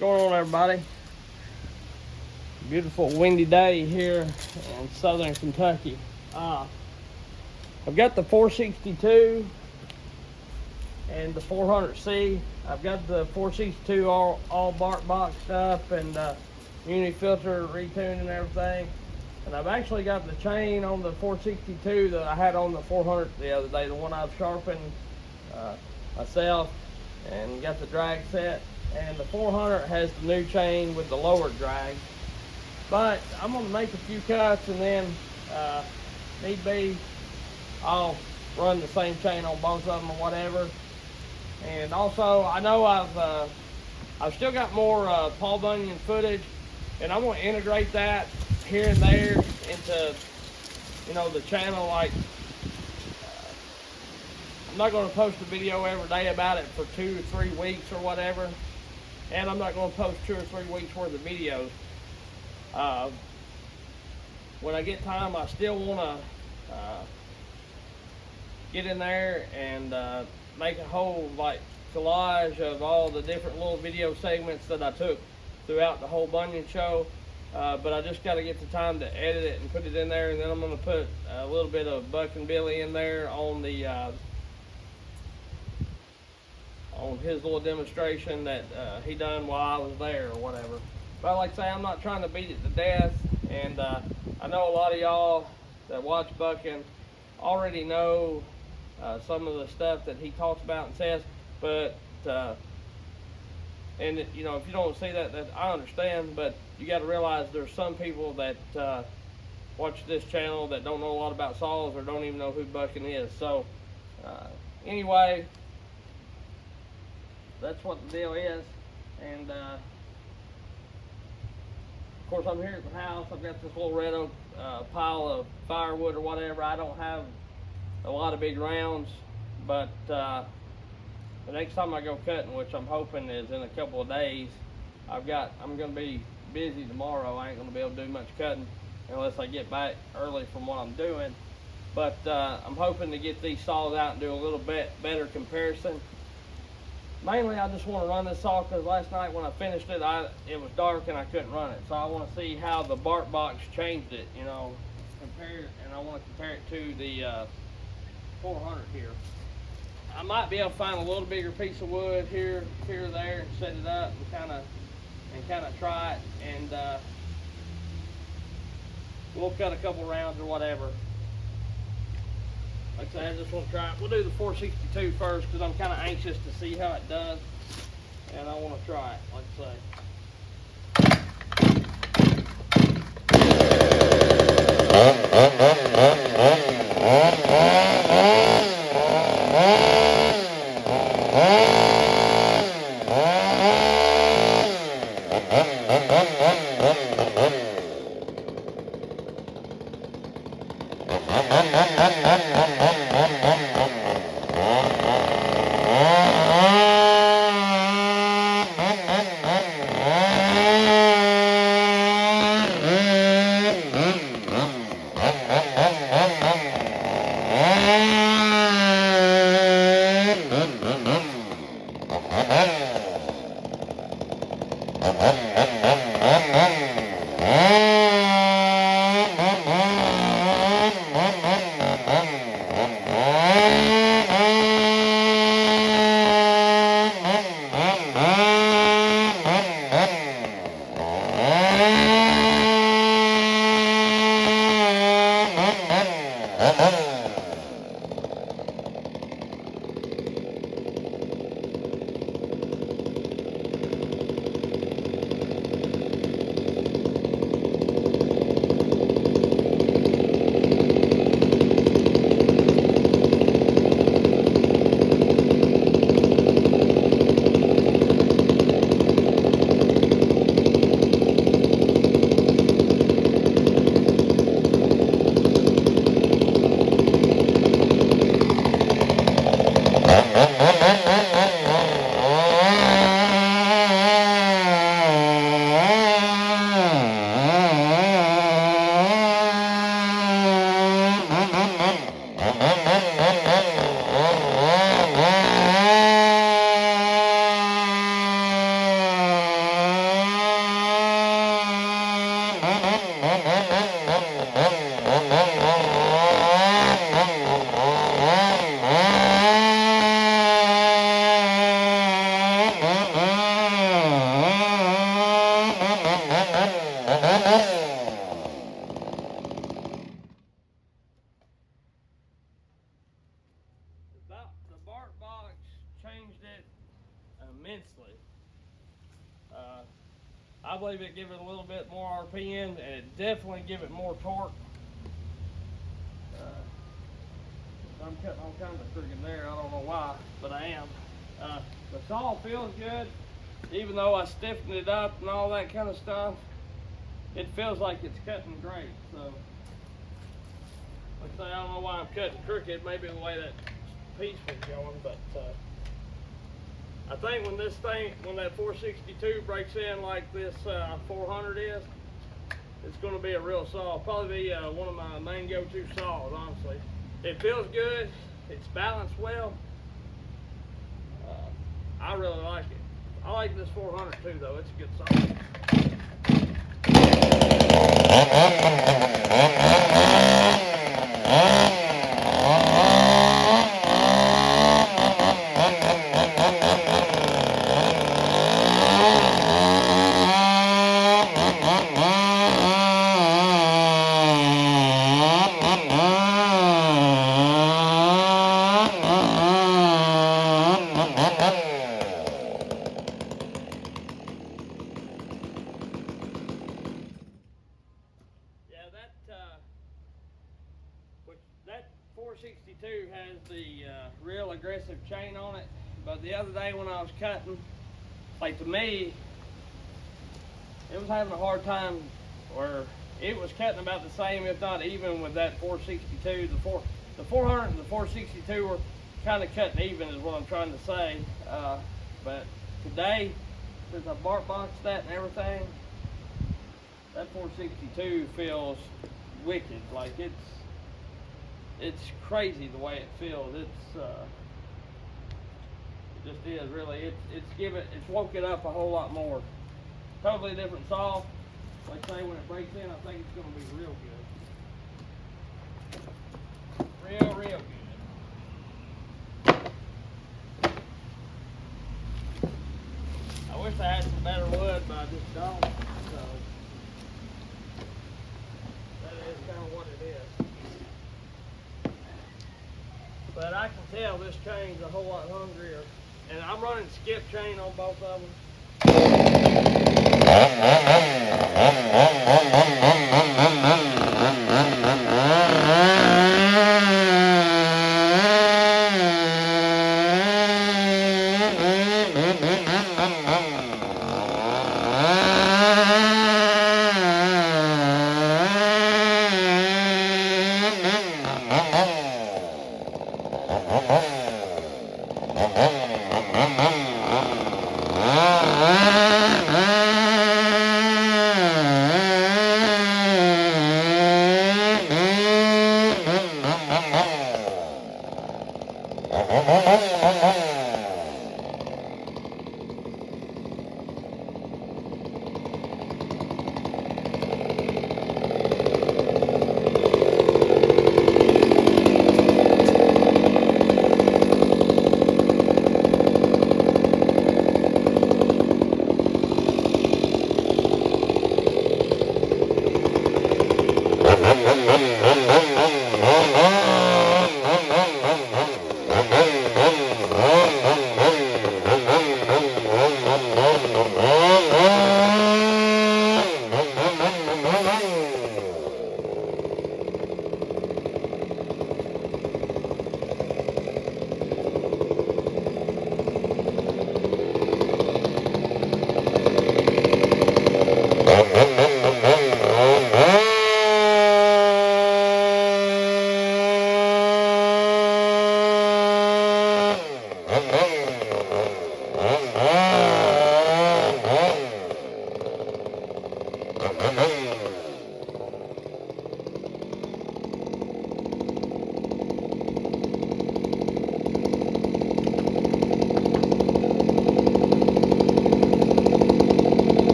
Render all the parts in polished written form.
Going on, everybody? Beautiful windy day here in southern Kentucky. I've got the 462 and the 400C. I've got the 462 all bark boxed up and unity filter retuned and everything. And I've actually got the chain on the 462 that I had on the 400 the other day, the one I've sharpened myself and got the drag set. And the 400 has the new chain with the lower drag. But I'm going to make a few cuts, and then need be, I'll run the same chain on both of them or whatever. And also, I know I've still got more Paul Bunyan footage, and I'm going to integrate that here and there into, the channel. Like, I'm not going to post a video every day about it for 2 or 3 weeks or whatever, and I'm not going to post 2 or 3 weeks worth of videos. When I get time, I still want to get in there and make a whole collage of all the different little video segments that I took throughout the whole Bunyan show. But I just got to get the time to edit it and put it in there, and then I'm going to put a little bit of Buck and Billy in there on the on his little demonstration that he done while I was there or whatever. But like I say, I'm not trying to beat it to death, and I know a lot of y'all that watch Bucking already know some of the stuff that he talks about and says, but and if you don't see that I understand, but you got to realize there's some people that watch this channel that don't know a lot about saws or don't even know who Bucking is. So anyway, that's what the deal is. And of course, I'm here at the house. I've got this little red oak pile of firewood or whatever. I don't have a lot of big rounds, but the next time I go cutting, which I'm hoping is in a couple of days, I'm going to be busy tomorrow. I ain't going to be able to do much cutting unless I get back early from what I'm doing. But I'm hoping to get these saws out and do a little bit better comparison. Mainly, I just want to run this saw because last night when I finished it, it was dark and I couldn't run it. So I want to see how the bark box changed it, compare it, and I want to compare it to the 400 here. I might be able to find a little bigger piece of wood here or there and set it up and kind of try it, and we'll cut a couple rounds or whatever. Like I said, I just want to try it. We'll do the 462 first because I'm kind of anxious to see how it does, and I want to try it, like I say. I believe it give it a little bit more RPM, and it definitely give it more torque. I'm cutting all kinds of crooked there. I don't know why, but I am. The saw feels good, even though I stiffened it up and all that kind of stuff. It feels like it's cutting great. So, like I say, I don't know why I'm cutting crooked. Maybe the way that piece was going, but I think when that 462 breaks in like this 400 is, it's going to be a real saw. Probably be one of my main go-to saws, honestly. It feels good. It's balanced well. I really like it. I like this 400 too, though. It's a good saw. That 462 has the real aggressive chain on it, but the other day when I was cutting, like to me, it was having a hard time, or it was cutting about the same, if not even, with that 462. The 400 and the 462 were kind of cutting even, is what I'm trying to say. But today, since I bark boxed that and everything, that 462 feels wicked. Like it's crazy the way it feels. It just is really. It's woke it up a whole lot more. Totally different saw. Like I say, when it breaks in, I think it's going to be real good. Real good. I wish I had some better wood, but I just don't. So that is kind of what it is. But I can tell this chain's a whole lot hungrier. And I'm running skip chain on both of them.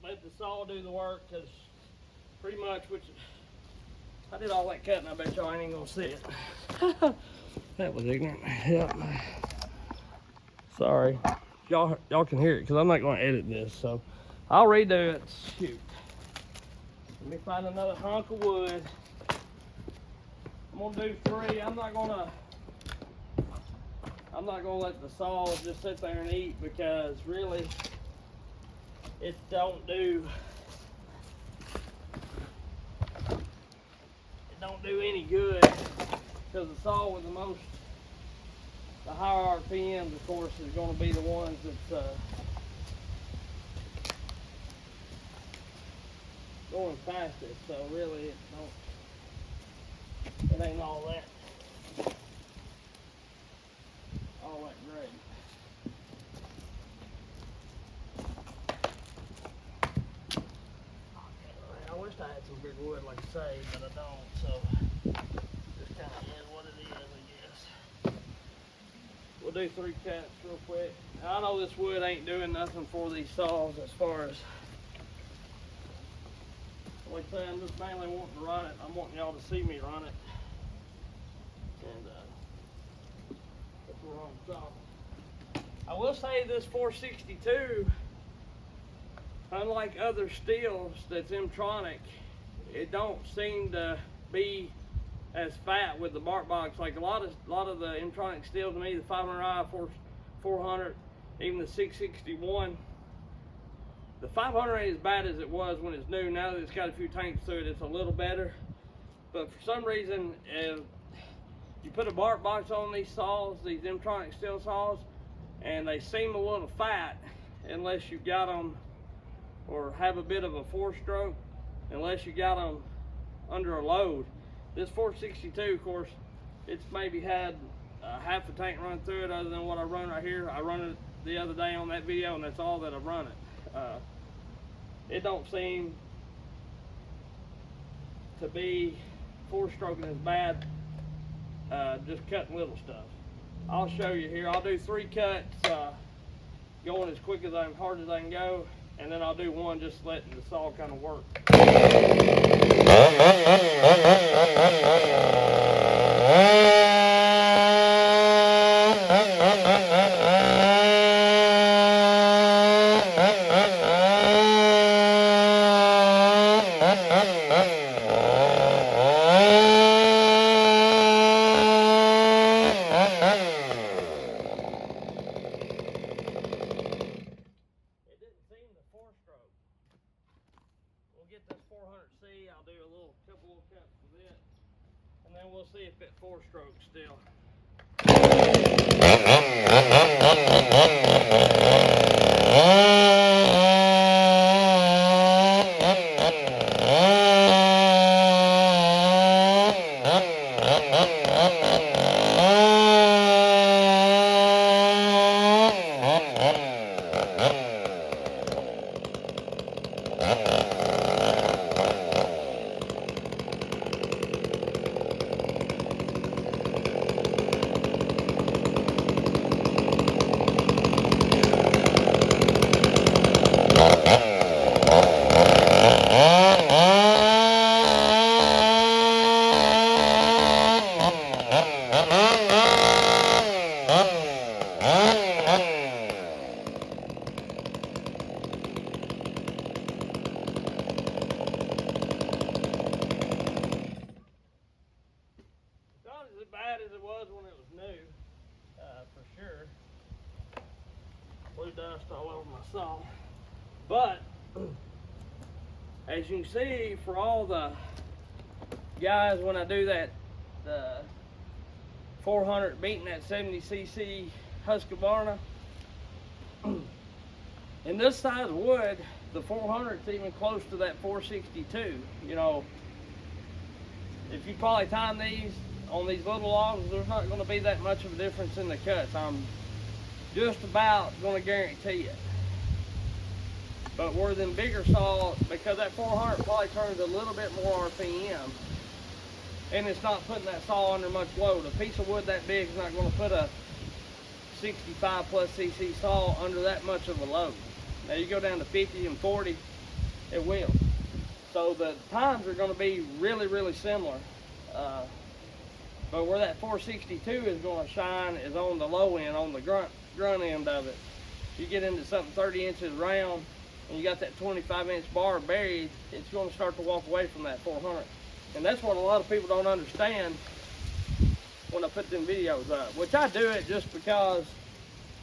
let the saw do the work, because pretty much, which I did all that cutting, I bet y'all ain't even gonna see it. That was ignorant. Yep. Sorry. Y'all can hear it, because I'm not gonna edit this, so I'll redo it. Shoot. Let me find another hunk of wood. I'm gonna do 3. I'm not gonna let the saw just sit there and eat, because really it don't do any good, because the saw with the higher RPMs, of course, is going to be the ones that's going fastest. So really, it ain't all that great. I wish I had some big wood, like I say, but I don't. So just kind of is what it is, I guess. We'll do 3 cuts real quick. Now, I know this wood ain't doing nothing for these saws as far as, like I say, I'm just mainly wanting to run it. I'm wanting y'all to see me run it. And that's where I'm talking. I will say this 462, unlike other STIHLs that's M-tronic, it don't seem to be as fat with the bark box. Like a lot of the M-tronic STIHLs, to me, the 500i, 400, even the 661. The 500 ain't as bad as it was when it's new. Now that it's got a few tanks to it, it's a little better. But for some reason, if you put a bark box on these saws, these M-tronic STIHL saws, and they seem a little fat, unless you got them, or have a bit of a 4-stroke, unless you got them under a load. This 462, of course, it's maybe had half a tank run through it, other than what I run right here. I run it the other day on that video, and that's all that I've run it. It don't seem to be 4-stroking as bad, just cutting little stuff. I'll show you here. I'll do 3 cuts, going as quick as hard as I can go, and then I'll do 1 just letting the saw kind of work. Get this 400C, I'll do a couple little cuts with it, and then we'll see if it 4-strokes still. Bad as it was when it was new, for sure. Blue dust all over my saw. But as you can see, for all the guys, when I do the 400 beating that 70cc Husqvarna, in this size wood, the 400's even close to that 462. You know, if you probably time these on these little logs, there's not going to be that much of a difference in the cuts. I'm just about going to guarantee it. But where them bigger saws, because that 400 probably turns a little bit more RPM, and it's not putting that saw under much load. A piece of wood that big is not going to put a 65+ cc saw under that much of a load. Now you go down to 50 and 40, It will. So the times are going to be really, really similar. But where that 462 is going to shine is on the low end, on the grunt end of it. You get into something 30 inches round and you got that 25-inch bar buried, it's going to start to walk away from that 400. And that's what a lot of people don't understand when I put them videos up, which I do it just because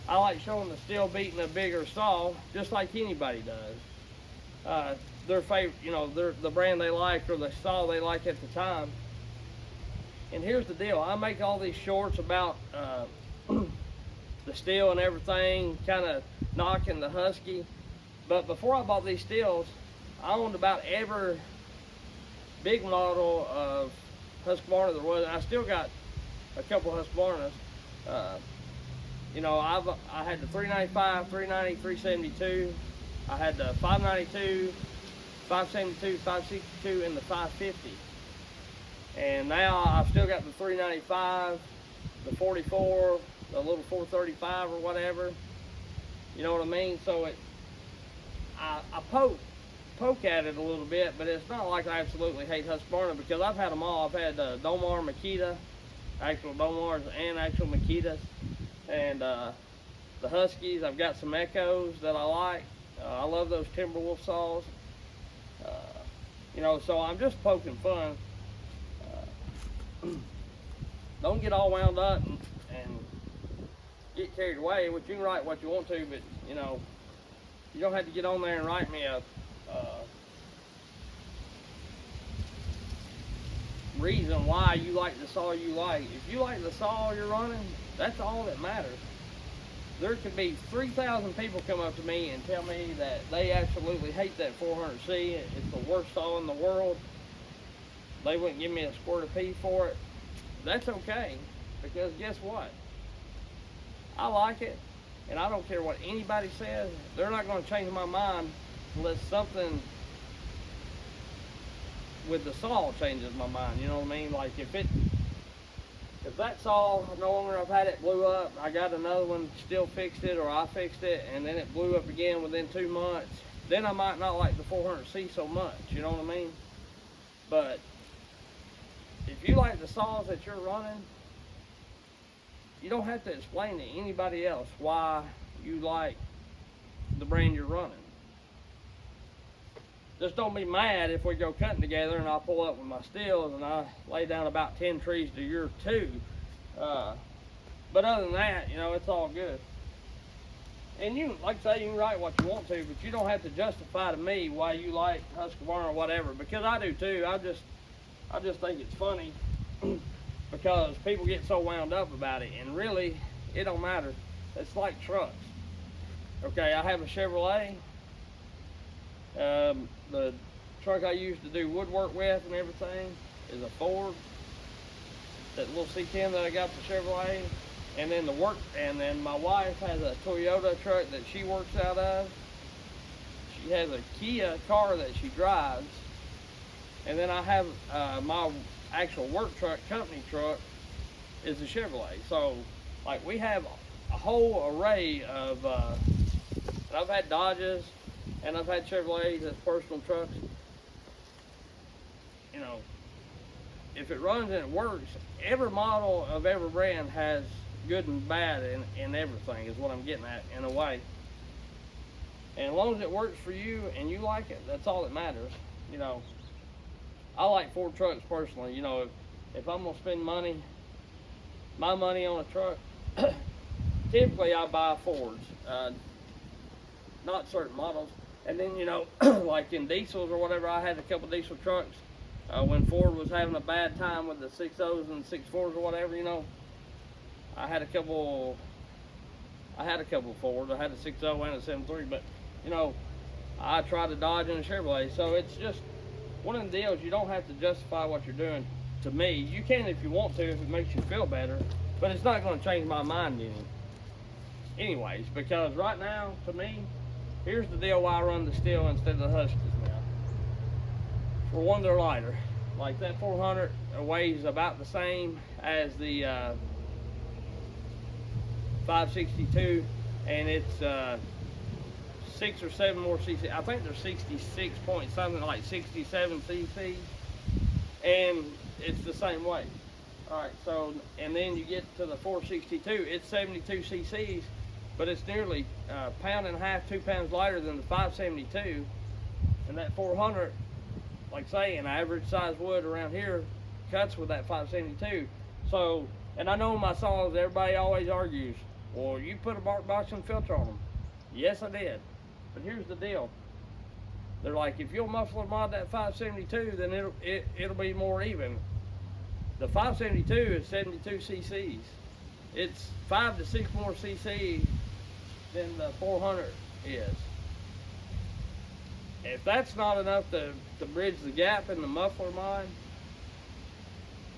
I like showing the steel beating a bigger saw, just like anybody does. Their favorite, you know, the brand they like or the saw they like at the time. And here's the deal, I make all these shorts about the steel and everything, kind of knocking the Husky. But before I bought these steels, I owned about every big model of Husqvarna there was. I still got a couple Husqvarnas. You know, I had the 395, 390, 372. I had the 592, 572, 562, and the 550. And now I've still got the 395, the 44, the little 435 or whatever. You know what I mean? So I poke at it a little bit, but it's not like I absolutely hate Husqvarna, because I've had them all. I've had Domar, Makita, actual Domars and actual Makitas, and the Huskies. I've got some Echoes that I like. I love those Timberwolf saws. You know, so I'm just poking fun. Don't get all wound up and get carried away. Which you can write what you want to, but you know, you don't have to get on there and write me a reason why you like the saw you like. If you like the saw you're running, that's all that matters. There could be 3,000 people come up to me and tell me that they absolutely hate that 400C. It's the worst saw in the world. They wouldn't give me a squirt of pee for it. That's okay, because guess what? I like it, and I don't care what anybody says. They're not going to change my mind unless something with the saw changes my mind. You know what I mean? Like if that saw no longer I've had it blew up, I got another one, still fixed it, or I fixed it, and then it blew up again within 2 months, then I might not like the 400C so much. You know what I mean? But if you like the saws that you're running, you don't have to explain to anybody else why you like the brand you're running. Just don't be mad if we go cutting together and I pull up with my steels and I lay down about 10 trees to your 2. But other than that, you know, it's all good. And you, like I say, you can write what you want to, but you don't have to justify to me why you like Husqvarna or whatever, because I do too. I just think it's funny because people get so wound up about it, and really, it don't matter. It's like trucks. Okay, I have a Chevrolet. The truck I used to do woodwork with and everything is a Ford. That little C10 that I got for Chevrolet, and then my wife has a Toyota truck that she works out of. She has a Kia car that she drives, and then I have my actual work truck, company truck, is a Chevrolet. So, like, we have a whole array of. I've had Dodges, and I've had Chevrolets as personal trucks. You know, if it runs and it works, every model of every brand has good and bad in everything, is what I'm getting at, in a way. And as long as it works for you and you like it, that's all that matters. You know, I like Ford trucks personally. You know, if I'm gonna spend my money on a truck, typically I buy Fords, not certain models. And then, you know, like in diesels or whatever, I had a couple diesel trucks when Ford was having a bad time with the 6.0s and 6.4s or whatever. You know, I had a couple Fords. I had a 6.0 and a 7.3, but you know, I tried a Dodge and a Chevrolet. So it's just one of the deals. You don't have to justify what you're doing to me. You can if you want to, if it makes you feel better, but it's not going to change my mind anyways, because right now, to me, here's the deal why I run the STIHL instead of the Huskies now. For one, they're lighter. Like that 400 weighs about the same as the 562, and it's 6 or 7 more cc. I think they're 66 point something, like 67 cc, and it's the same weight. All right, so, and then you get to the 462, it's 72 cc's, but it's nearly a pound and a half, 2 pounds lighter than the 572. And that 400, like say, an average size wood around here cuts with that 572. So, and I know in my saws, everybody always argues, well, you put a bark box and filter on them. Yes, I did. But here's the deal. They're like, if you'll muffler mod that 572, then it'll be more even. The 572 is 72 cc's. It's 5 to 6 more cc than the 400 is. If that's not enough to bridge the gap in the muffler mod,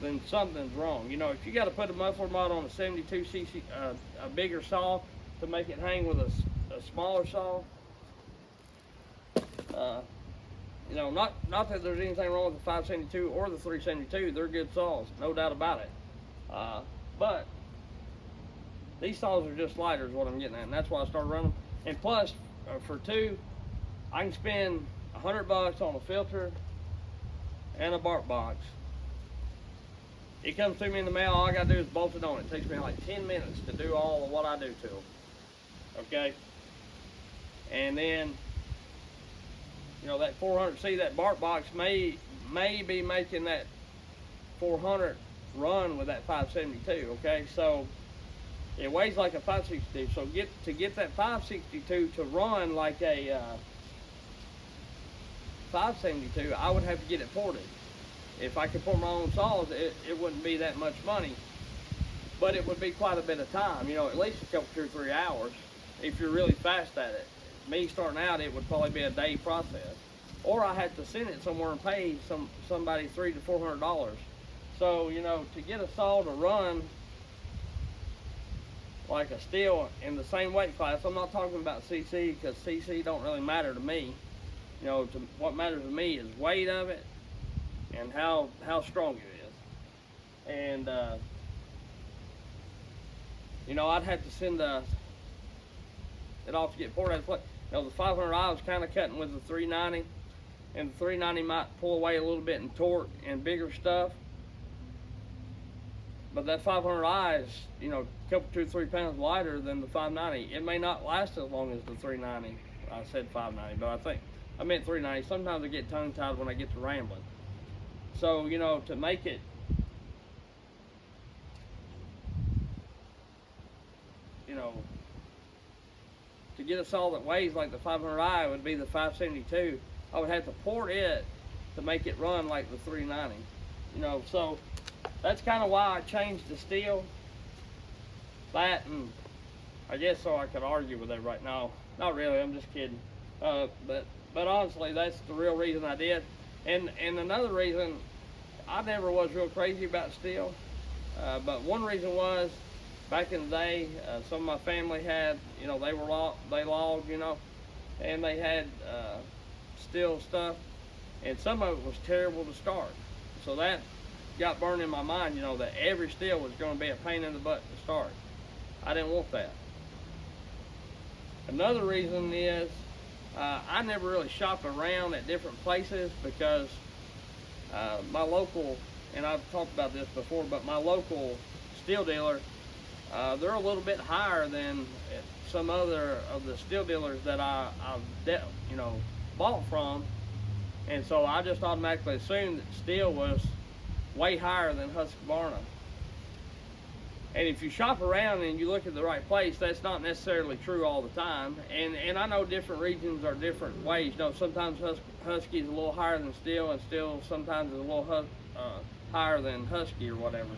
then something's wrong. You know, if you got to put a muffler mod on a 72 cc, a bigger saw to make it hang with a smaller saw, you know, not that there's anything wrong with the 572 or the 372. They're good saws, no doubt about it. But these saws are just lighter is what I'm getting at, and that's why I started running them. And plus, for two, I can spend $100 on a filter and a bark box. It comes to me in the mail, all I gotta do is bolt it on. It takes me like 10 minutes to do all of what I do to them. Okay? And then, you know, that 400C, that bark box may be making that 400 run with that 572, okay? So it weighs like a 562. So to get that 562 to run like a 572, I would have to get it ported. If I could pour my own saws, it wouldn't be that much money, but it would be quite a bit of time, you know, at least a couple, 2 or 3 hours if you're really fast at it. Me starting out, it would probably be a day process, or I had to send it somewhere and pay somebody $300 to $400. So, you know, to get a saw to run like a STIHL in the same weight class, I'm not talking about CC, because CC don't really matter to me. You know, what matters to me is weight of it and how strong it is. And you know, I'd have to send it off to get poured. You know, the 500i was kind of cutting with the 390, and the 390 might pull away a little bit in torque and bigger stuff. But that 500i is, you know, a couple, 2 or 3 pounds lighter than the 590. It may not last as long as the 390. I said 590, but I meant 390. Sometimes I get tongue-tied when I get to rambling. So, you know, to make it, you know, to get a saw that weighs like the 500i would be the 572. I would have to port it to make it run like the 390. You know, so that's kind of why I changed the STIHL. That, and I guess so I could argue with it right now. Not really, I'm just kidding. But honestly, that's the real reason I did. And another reason, I never was real crazy about STIHL. But one reason was, back in the day, some of my family had, you know, they logged, you know, and they had STIHL stuff, and some of it was terrible to start. So that got burned in my mind, you know, that every STIHL was going to be a pain in the butt to start. I didn't want that. Another reason is I never really shopped around at different places, because my local, and I've talked about this before, but my local STIHL dealer, they're a little bit higher than some other of the STIHL dealers that I've you know, bought from, and so I just automatically assumed that STIHL was way higher than Husqvarna. And if you shop around and you look at the right place, that's not necessarily true all the time. And I know different regions are different ways. You know, sometimes Husky is a little higher than STIHL, and STIHL sometimes is a little higher than Husky or whatever.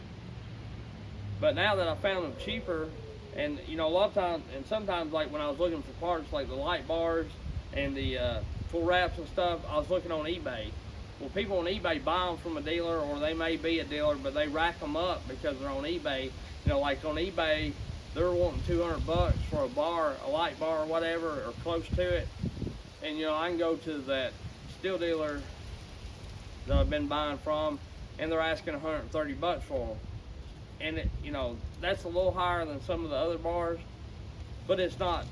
But now that I found them cheaper, and you know, a lot of times, and sometimes, like when I was looking for parts like the light bars and the full wraps and stuff, I was looking on eBay. Well, people on eBay buy them from a dealer, or they may be a dealer, but they rack them up because they're on eBay. You know, like on eBay, they're wanting $200 for a bar, a light bar or whatever, or close to it. And you know, I can go to that STIHL dealer that I've been buying from, and they're asking $130 for them. And it, you know, that's a little higher than some of the other bars, but it's not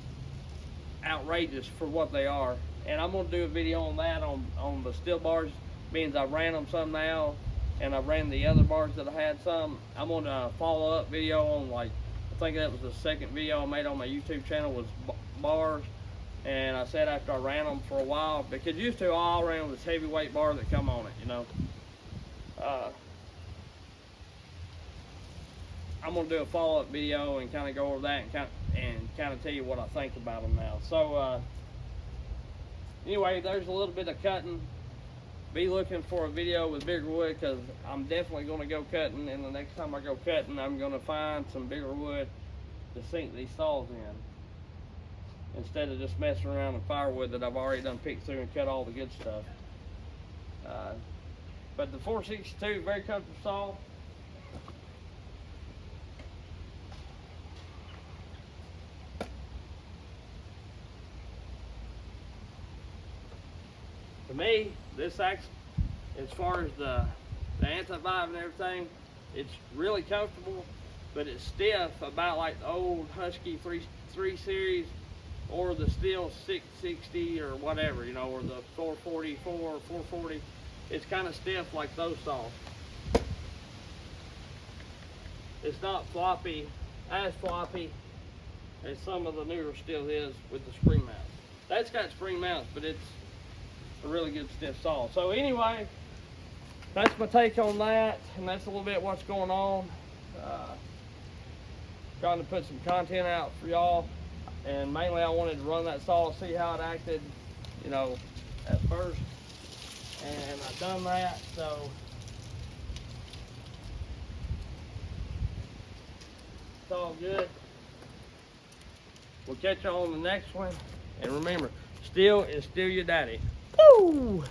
outrageous for what they are. And I'm gonna do a video on that on the steel bars, means I ran them some now, and I ran the other bars that I had some. I'm gonna follow up video on, like, I think that was the second video I made on my YouTube channel was bars. And I said after I ran them for a while, because used to all I ran was heavyweight bar that come on it, you know. I'm gonna do a follow-up video and kind of go over that and kind of tell you what I think about them now. So anyway, there's a little bit of cutting. Be looking for a video with bigger wood, because I'm definitely going to go cutting, and the next time I go cutting, I'm going to find some bigger wood to sink these saws in, instead of just messing around with firewood that I've already done picked through and cut all the good stuff. But the 462, very comfortable saw. To me, this actually, as far as the anti-vibe and everything, it's really comfortable, but it's stiff, about like the old Husky 3 Series or the STIHL 660 or whatever, you know, or the 444 or 440. It's kind of stiff like those saws. It's not floppy, as floppy as some of the newer STIHL is with the spring mounts. That's got spring mounts, but it's a really good stiff saw. So anyway, that's my take on that, and that's a little bit what's going on. Trying to put some content out for y'all, and mainly I wanted to run that saw, see how it acted, you know, at first, and I've done that. So it's all good. We'll catch you on the next one, and remember, STIHL is still your daddy. Woo!